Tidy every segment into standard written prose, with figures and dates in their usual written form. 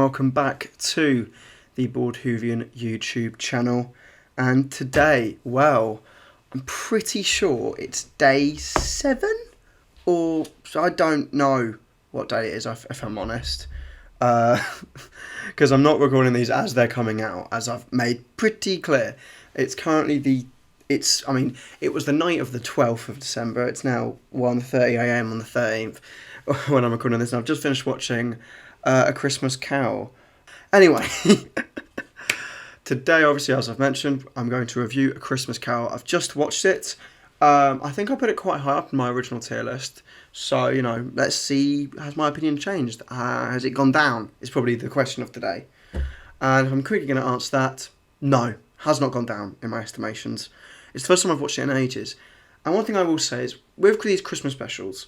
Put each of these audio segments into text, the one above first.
welcome back to the Bored Whovian YouTube channel. And today, well, I'm pretty sure it's day 7, or I don't know what day it is, if I'm honest. Because I'm not recording these as they're coming out, as I've made pretty clear. It's currently it was the night of the 12th of December. It's now 1:30 a.m. on the 13th when I'm recording this, and I've just finished watching A Christmas Carol. Anyway, today, obviously, as I've mentioned, I'm going to review A Christmas Carol. I've just watched it. I think I put it quite high up in my original tier list. So, let's see, has my opinion changed? Has it gone down? Is probably the question of the day. And if I'm quickly going to answer that, no, has not gone down in my estimations. It's the first time I've watched it in ages. And one thing I will say is, with these Christmas specials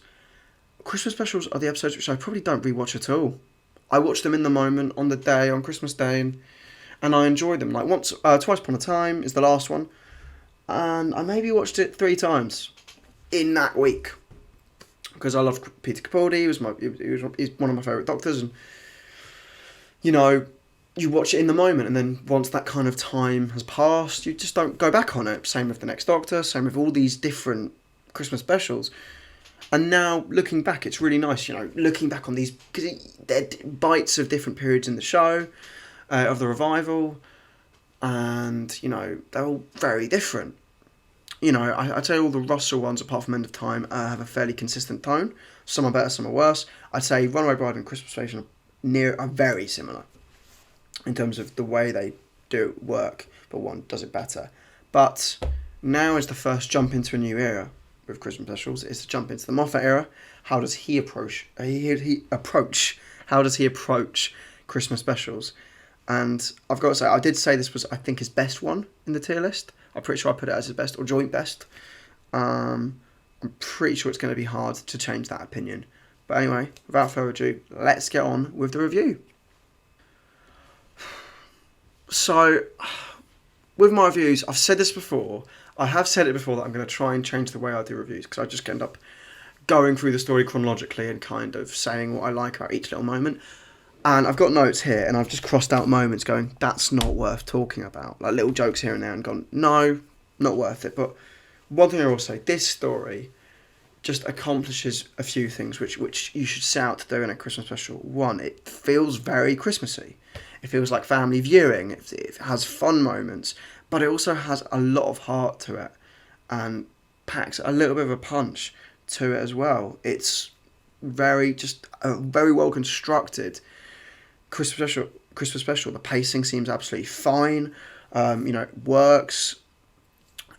are the episodes which I probably don't rewatch at all. I watch them in the moment, on the day, on Christmas Day, and I enjoy them. Like Twice Upon a Time is the last one, and I maybe watched it 3 times in that week because I love Peter Capaldi. He's one of my favourite Doctors, and you watch it in the moment, and then once that kind of time has passed, you just don't go back on it. Same with The Next Doctor, same with all these different Christmas specials. And now, looking back, it's really nice, looking back on these, because they're bites of different periods in the show, of the revival, and, they're all very different. I'd say all the Russell ones, apart from End of Time, have a fairly consistent tone. Some are better, some are worse. I'd say Runaway Bride and Christmas Vacation are very similar in terms of the way they do work, but one does it better. But now is the first jump into a new era with Christmas specials. Is to jump into the Moffat era. How does he approach? How does he approach Christmas specials? And I've got to say, I did say this was, I think, his best one in the tier list. I'm pretty sure I put it as his best or joint best. I'm pretty sure it's going to be hard to change that opinion. But anyway, without further ado, let's get on with the review. So, with my reviews, I've said this before. I have said it before that I'm going to try and change the way I do reviews, because I just end up going through the story chronologically and kind of saying what I like about each little moment. And I've got notes here, and I've just crossed out moments going, that's not worth talking about. Like little jokes here and there, and gone, no, not worth it. But one thing I will say, this story just accomplishes a few things which you should set out to do in a Christmas special. One, it feels very Christmassy. It feels like family viewing. It has fun moments, but it also has a lot of heart to it and packs a little bit of a punch to it as well. It's very well constructed Christmas special. The pacing seems absolutely fine. It works.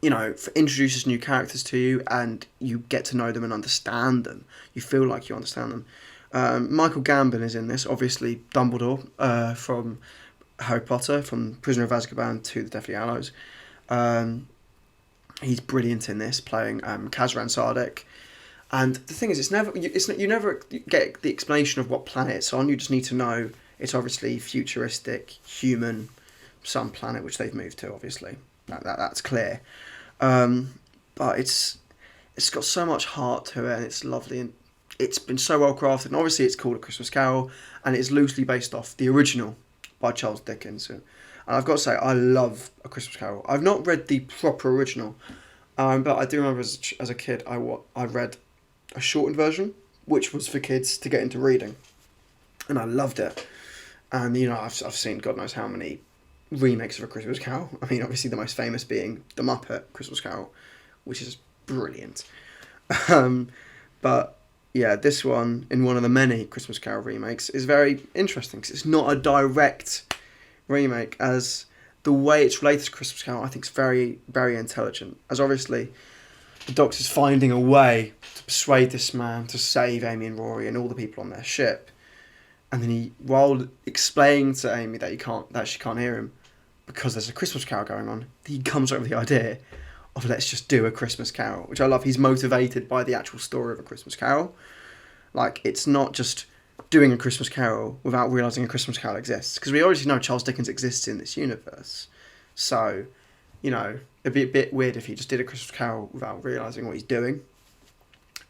Introduces new characters to you, and you get to know them and understand them. You feel like you understand them. Michael Gambon is in this, obviously Dumbledore, from Harry Potter, from Prisoner of Azkaban to the Deathly Hallows. He's brilliant in this, playing Kazran Sardik. And the thing is, you never get the explanation of what planet it's on. You just need to know it's obviously futuristic, human, some planet which they've moved to. Obviously, that's clear. But it's got so much heart to it, and it's lovely, and it's been so well crafted. And obviously, it's called A Christmas Carol, and it's loosely based off the original by Charles Dickens. And I've got to say, I love A Christmas Carol. I've not read the proper original, but I do remember as a kid, I read a shortened version, which was for kids to get into reading, and I loved it. And I've seen God knows how many remakes of A Christmas Carol. I mean, obviously the most famous being the Muppet Christmas Carol, which is brilliant. But yeah, this one, in one of the many Christmas Carol remakes, is very interesting because it's not a direct remake, as the way it's related to Christmas Carol, I think, is very, very intelligent. As obviously the Doctor's finding a way to persuade this man to save Amy and Rory and all the people on their ship, and then while explaining to Amy that she can't hear him because there's a Christmas Carol going on, he comes up with the idea of, let's just do A Christmas Carol, which I love. He's motivated by the actual story of A Christmas Carol. Like, it's not just doing A Christmas Carol without realising A Christmas Carol exists, because we already know Charles Dickens exists in this universe. So, it'd be a bit weird if he just did A Christmas Carol without realising what he's doing.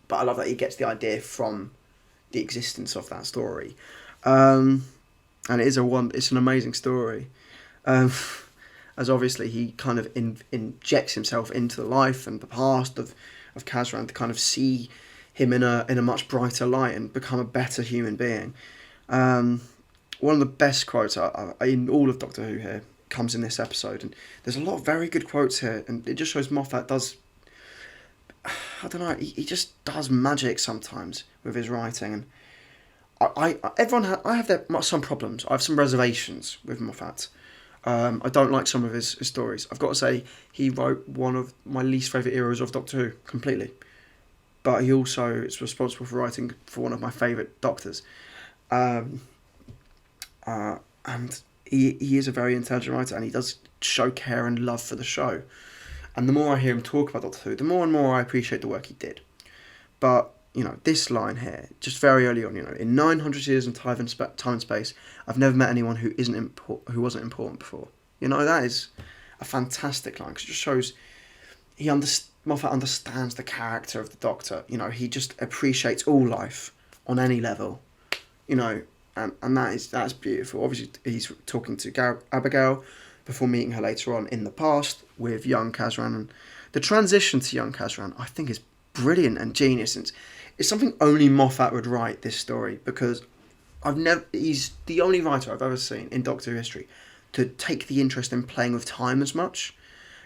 But I love that he gets the idea from the existence of that story. and it's an amazing story. Um, as obviously he kind of injects himself into the life and the past of Kazran to kind of see him in a much brighter light and become a better human being. Um, One of the best quotes in all of Doctor Who here comes in this episode, and there's a lot of very good quotes here, and it just shows Moffat does, I don't know, he just does magic sometimes with his writing, and I have some problems. I have some reservations with Moffat. I don't like some of his stories. I've got to say, he wrote one of my least favourite eras of Doctor Who completely. But he also is responsible for writing for one of my favourite Doctors. And he is a very intelligent writer, and he does show care and love for the show. And the more I hear him talk about Doctor Who, the more and more I appreciate the work he did. But, this line here, just very early on, in 900 years in time and space, I've never met anyone who wasn't important before. That is a fantastic line, because it just shows Moffat understands the character of the Doctor. He just appreciates all life on any level. And that's beautiful. Obviously, he's talking to Abigail before meeting her later on in the past with young Kazran. And the transition to young Kazran, I think, is brilliant and genius. It's something only Moffat would write, this story, because he's the only writer I've ever seen in Doctor Who history to take the interest in playing with time as much.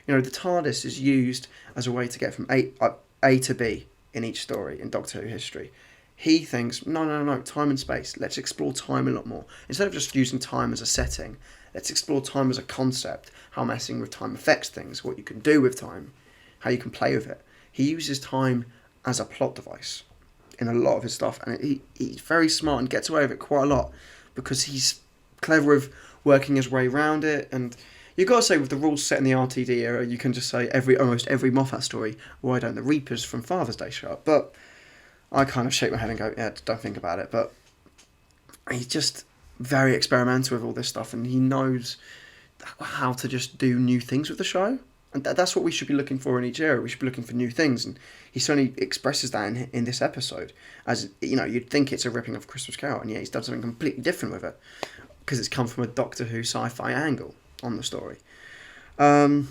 The TARDIS is used as a way to get from A to B in each story in Doctor Who history. He thinks, no, time and space. Let's explore time a lot more. Instead of just using time as a setting, let's explore time as a concept, how messing with time affects things, what you can do with time, how you can play with it. He uses time as a plot device in a lot of his stuff, and he's very smart and gets away with it quite a lot because he's clever with working his way around it. And you've got to say, with the rules set in the RTD era, you can just say almost every Moffat story, why don't the Reapers from Father's Day show up? But I kind of shake my head and go, yeah, don't think about it. But he's just very experimental with all this stuff, and he knows how to just do new things with the show. And that's what we should be looking for in each era. We should be looking for new things, and he certainly expresses that in this episode. As you'd think it's a ripping of Christmas Carol, and he's done something completely different with it because it's come from a Doctor Who sci-fi angle on the story. But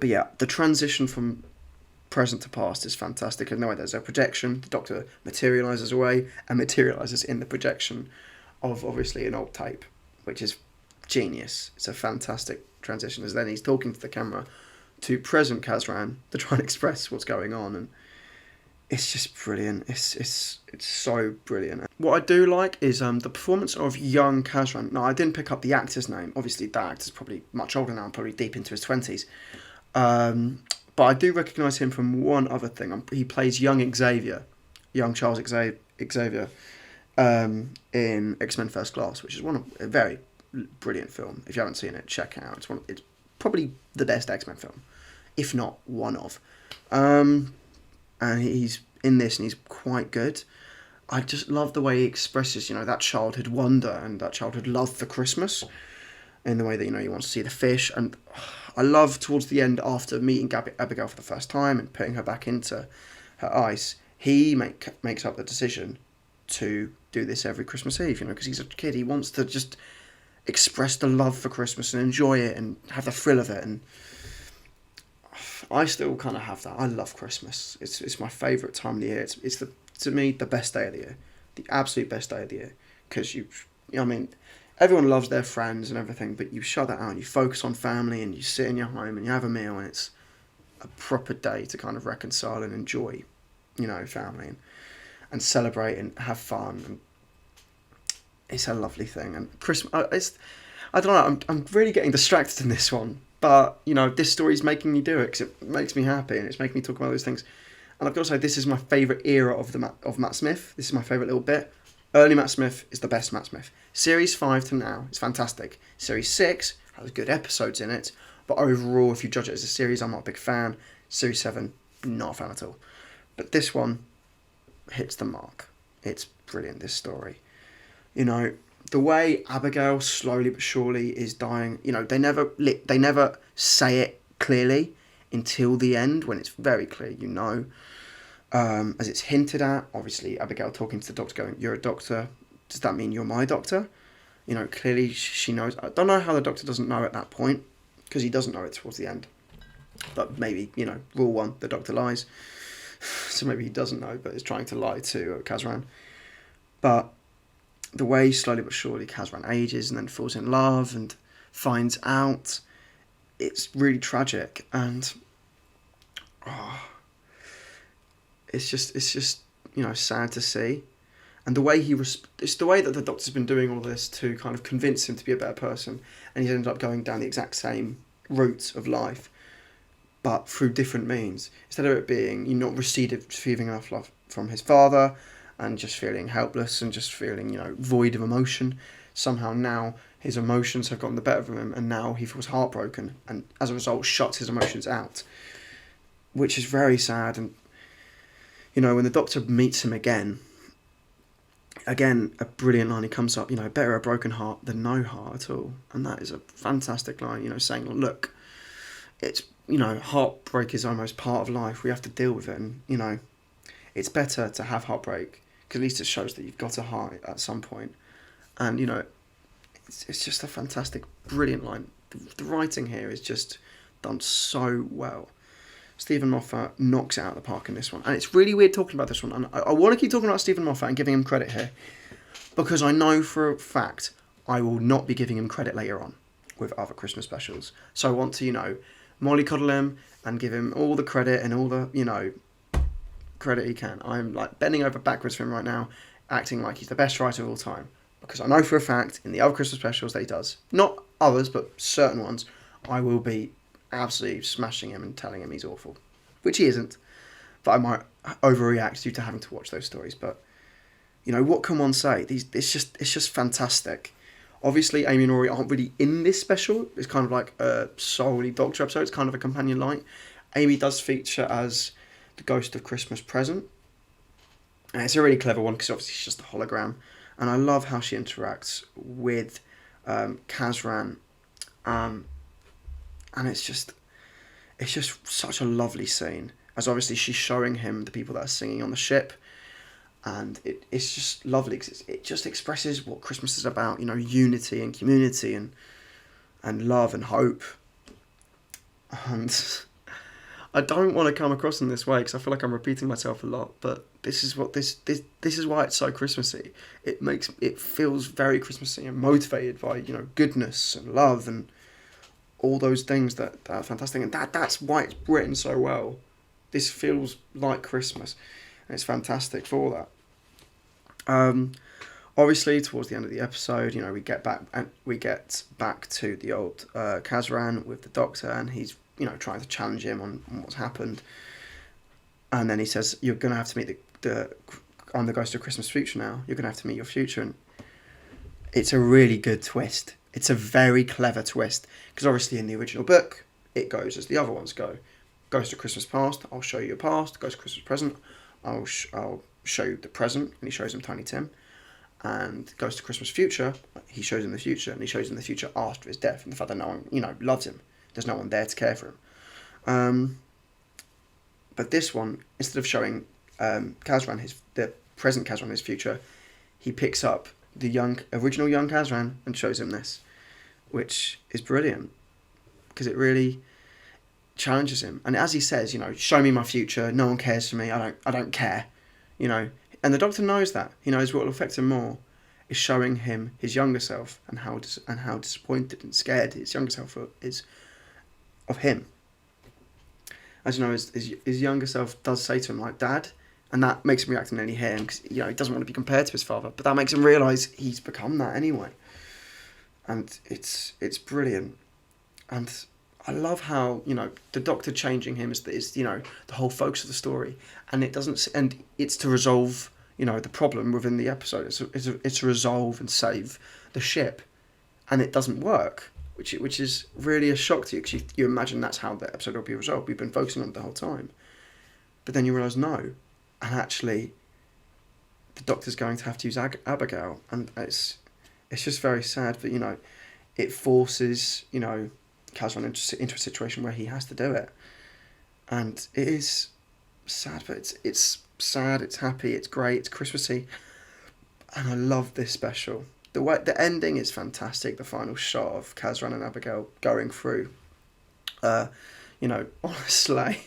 yeah, the transition from present to past is fantastic. And there's a projection. The Doctor materialises away and materialises in the projection of obviously an old tape, which is genius. It's a fantastic transition, as then he's talking to the camera to present Kazran to try and express what's going on, and it's just brilliant. It's so brilliant. What I do like is the performance of young Kazran. Now, I didn't pick up the actor's name. Obviously, that actor's probably much older now, probably deep into his 20s. But I do recognise him from one other thing. He plays young Charles Xavier, in X-Men First Class, which is a very brilliant film. If you haven't seen it, check it out. It's probably the best X-Men film, if not one of. And he's in this, and he's quite good. I just love the way he expresses, that childhood wonder and that childhood love for Christmas, in the way that he wants to see the fish. And I love towards the end, after meeting Abigail for the first time and putting her back into her ice, he makes up the decision to do this every Christmas Eve. Because he's a kid, he wants to just express the love for Christmas and enjoy it and have the thrill of it. And I still kind of have that. I love Christmas. It's my favourite time of the year. It's to me the best day of the year, the absolute best day of the year, because everyone loves their friends and everything, but you shut that out and you focus on family, and you sit in your home and you have a meal, and it's a proper day to kind of reconcile and enjoy, family and celebrate and have fun. And it's a lovely thing. And Christmas, I don't know, I'm really getting distracted in this one, but this story's making me do it because it makes me happy and it's making me talk about those things. And I've got to say, this is my favourite era of Matt Smith. This is my favourite little bit. Early Matt Smith is the best Matt Smith. Series 5 to now is fantastic. Series 6 has good episodes in it, but overall, if you judge it as a series, I'm not a big fan. Series 7, not a fan at all. But this one hits the mark. It's brilliant, this story. The way Abigail slowly but surely is dying, they never say it clearly until the end, when it's very clear, as it's hinted at. Obviously, Abigail talking to the doctor going, "You're a doctor. Does that mean you're my doctor?" clearly she knows. I don't know how the Doctor doesn't know at that point, because he doesn't know it towards the end. But maybe, rule one, the Doctor lies. So maybe he doesn't know, but is trying to lie to Kazran. But the way slowly but surely Kazran ages and then falls in love and finds out, it's really tragic. And it's just sad to see. And the way it's the way that the Doctor's been doing all this to kind of convince him to be a better person, and he's ended up going down the exact same route of life, but through different means. Instead of it being not receiving enough love from his father, and just feeling helpless and just feeling void of emotion, somehow now his emotions have gotten the better of him, and now he feels heartbroken, and as a result shuts his emotions out, which is very sad. And when the Doctor meets him again, a brilliant line. He comes up, better a broken heart than no heart at all. And that is a fantastic line, saying, look, it's, heartbreak is almost part of life. We have to deal with it. And, it's better to have heartbreak, because at least it shows that you've got a heart at some point. And, it's just a fantastic, brilliant line. The writing here is just done so well. Stephen Moffat knocks it out of the park in this one. And it's really weird talking about this one. And I want to keep talking about Stephen Moffat and giving him credit here, because I know for a fact I will not be giving him credit later on with other Christmas specials. So I want to, mollycoddle him and give him all the credit and all the, credit he can. I'm like bending over backwards for him right now, acting like he's the best writer of all time. Because I know for a fact in the other Christmas specials that he does, not others, but certain ones, I will be absolutely smashing him and telling him he's awful, which he isn't, but I might overreact due to having to watch those stories. But what can one say? It's just fantastic. Obviously Amy and Rory aren't really in this special. It's kind of like a solely Doctor episode. It's kind of a companion light. Amy does feature as the Ghost of Christmas Present, and it's a really clever one because obviously she's just a hologram, and I love how she interacts with Kazran. And it's just such a lovely scene, as obviously she's showing him the people that are singing on the ship, and it's just lovely because it just expresses what Christmas is about, unity and community and love and hope. And I don't want to come across in this way because I feel like I'm repeating myself a lot, but this is why it's so Christmassy. It feels very Christmassy and motivated by goodness and love and all those things that are fantastic, and that's why it's written so well. This feels like Christmas, and it's fantastic for that. Obviously, towards the end of the episode, we get back to the old Kazran with the Doctor, and he's trying to challenge him on what's happened, and then he says, "You're gonna have to meet I'm the Ghost of Christmas Future now. You're gonna have to meet your future," and it's a really good twist. It's a very clever twist, because obviously in the original book, it goes as the other ones go. Ghost of Christmas Past, I'll show you your past. Ghost of Christmas Present, I'll show you the present, and he shows him Tiny Tim. And Ghost of Christmas Future, he shows him the future, and he shows him the future after his death, and the fact that no one, loves him. There's no one there to care for him. But this one, instead of showing Kazran the present Kazran his future, he picks up the original young Kazran and shows him this, which is brilliant because it really challenges him. And as he says, show me my future. No one cares for me. I don't care. And the Doctor knows that. He knows what will affect him more is showing him his younger self and how disappointed and scared his younger self is of him. As you know, his younger self does say to him, like, "Dad," and that makes him react and nearly hit him because he doesn't want to be compared to his father. But that makes him realise he's become that anyway, and it's brilliant. And I love how the Doctor changing him is the whole focus of the story, and it's to resolve the problem within the episode. It's to resolve and save the ship, and it doesn't work, which is really a shock to you because you imagine that's how the episode will be resolved. We've been focusing on it the whole time, but then you realise no, and actually the Doctor's going to have to use Abigail, and it's just very sad. But it forces Kazran into a situation where he has to do it, and it is sad, but it's sad, it's happy, it's great, it's Christmassy, and I love this special. the ending is fantastic. The final shot of Kazran and Abigail going through, on a sleigh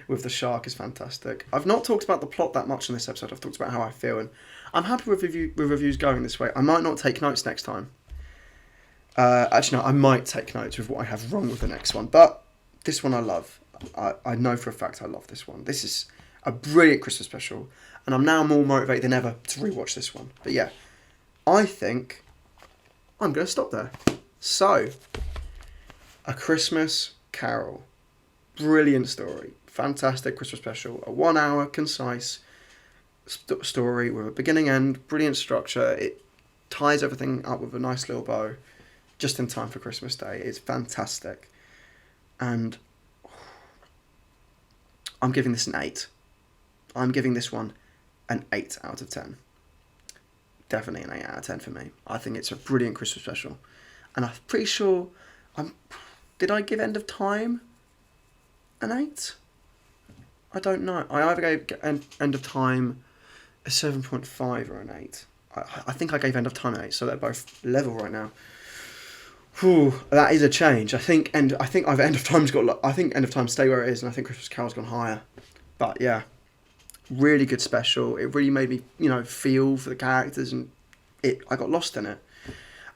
with the shark is fantastic. I've not talked about the plot that much in this episode. I've talked about how I feel, and I'm happy with reviews going this way. I might not take notes next time. Actually, no, I might take notes with what I have wrong with the next one, but this one I love. I know for a fact I love this one. This is a brilliant Christmas special, and I'm now more motivated than ever to rewatch this one. But yeah, I think I'm going to stop there. So, A Christmas Carol. Brilliant story. Fantastic Christmas special. A 1 hour, concise story with a beginning end. Brilliant structure. It ties everything up with a nice little bow just in time for Christmas Day. It's fantastic. And I'm giving this an 8. I'm giving this one an 8 out of 10. Definitely an 8 out of 10 for me. I think it's a brilliant Christmas special. And I'm pretty sure... Did I give End of Time an 8? I don't know. I either gave End of Time a 7.5 or an 8. I think I gave End of Time an 8, so they're both level right now. Whew, that is a change. I think either End of Time's got... I think End of Time stay where it is, and I think Christmas Carol's gone higher. But yeah, really good special. It really made me, feel for the characters, and I got lost in it.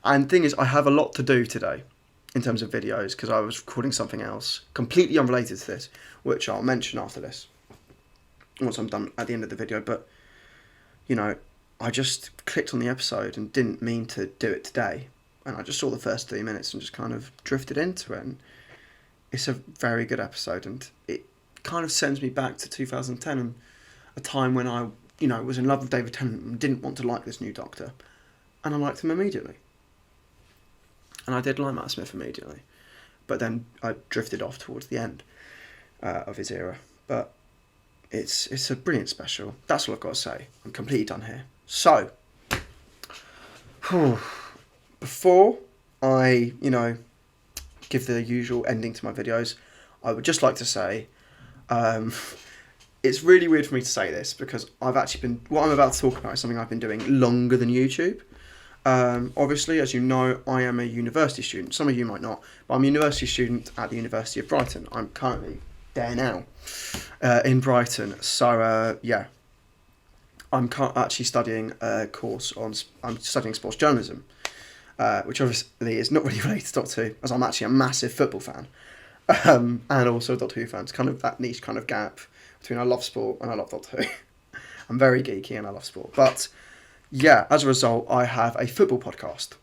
And the thing is, I have a lot to do today in terms of videos, because I was recording something else completely unrelated to this, which I'll mention after this, once I'm done at the end of the video. But, I just clicked on the episode and didn't mean to do it today. And I just saw the first 3 minutes and just kind of drifted into it. And it's a very good episode, and it kind of sends me back to 2010 and a time when I, was in love with David Tennant and didn't want to like this new Doctor. And I liked him immediately. And I did like Matt Smith immediately. But then I drifted off towards the end of his era. But it's a brilliant special. That's all I've got to say. I'm completely done here. So, before I, give the usual ending to my videos, I would just like to say, it's really weird for me to say this, because I've actually been... What I'm about to talk about is something I've been doing longer than YouTube. Obviously, as you know, I am a university student. Some of you might not, but I'm a university student at the University of Brighton. I'm currently there now, in Brighton. So, yeah, I'm actually studying a course on... I'm studying sports journalism, which obviously is not really related to Doctor Who, as I'm actually a massive football fan, and also a Doctor Who fan. It's kind of that niche kind of gap between I love sport and I love Doctor Who. I'm very geeky and I love sport, but... Yeah, as a result, I have a football podcast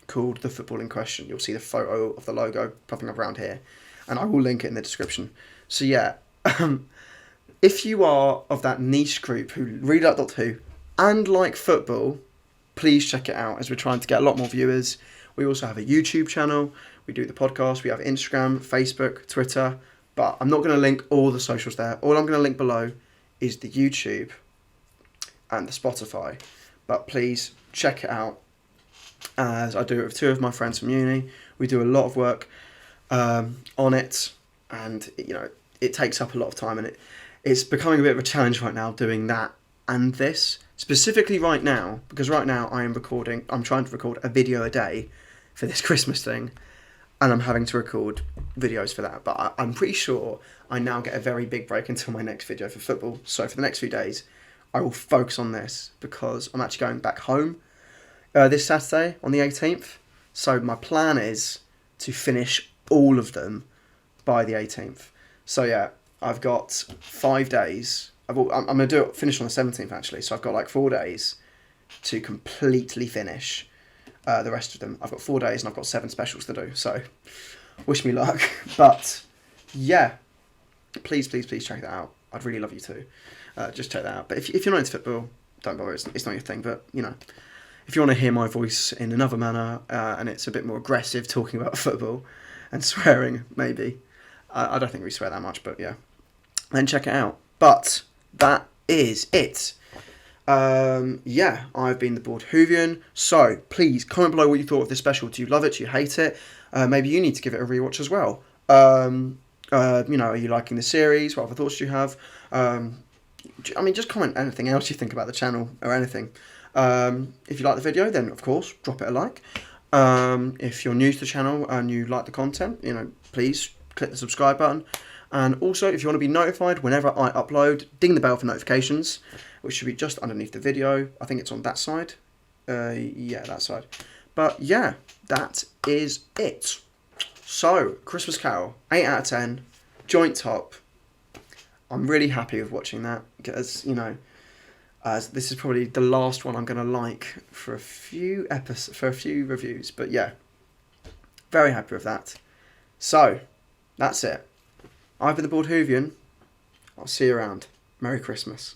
called The Football in Question. You'll see the photo of the logo popping up around here, and I will link it in the description. So yeah, if you are of that niche group who really like Doctor Who and like football, please check it out, as we're trying to get a lot more viewers. We also have a YouTube channel. We do the podcast. We have Instagram, Facebook, Twitter, but I'm not going to link all the socials there. All I'm going to link below is the YouTube and the Spotify. But please check it out, as I do it with 2 of my friends from uni. We do a lot of work on it, and it takes up a lot of time, and it's becoming a bit of a challenge right now doing that and this. Specifically right now, because right now I'm trying to record a video a day for this Christmas thing, and I'm having to record videos for that. But I'm pretty sure I now get a very big break until my next video for football. So for the next few days, I will focus on this, because I'm actually going back home this Saturday on the 18th. So my plan is to finish all of them by the 18th. So yeah, I've got 5 days. I'm going to finish on the 17th actually. So I've got like 4 days to completely finish the rest of them. I've got 4 days and I've got 7 specials to do. So wish me luck. But yeah, please check that out. I'd really love you to. Just check that out. But if you're not into football, don't bother. It's not your thing. But, if you want to hear my voice in another manner, and it's a bit more aggressive talking about football and swearing, maybe. I don't think we swear that much, but yeah. Then check it out. But that is it. Yeah, I've been the Bored Whovian. So, please, comment below what you thought of this special. Do you love it? Do you hate it? Maybe you need to give it a rewatch as well. Are you liking the series? What other thoughts do you have? Just comment anything else you think about the channel or anything. If you like the video, then of course drop it a like. If you're new to the channel and you like the content, please click the subscribe button. And also, if you want to be notified whenever I upload, ding the bell for notifications, which should be just underneath the video. I think it's on that side. Yeah, that side. But yeah, that is it. So, Christmas Carol, 8 out of 10, joint top. I'm really happy with watching that because, this is probably the last one I'm going to like for a few reviews. But yeah, very happy with that. So, that's it. I've been the Bald Hoovian. I'll see you around. Merry Christmas.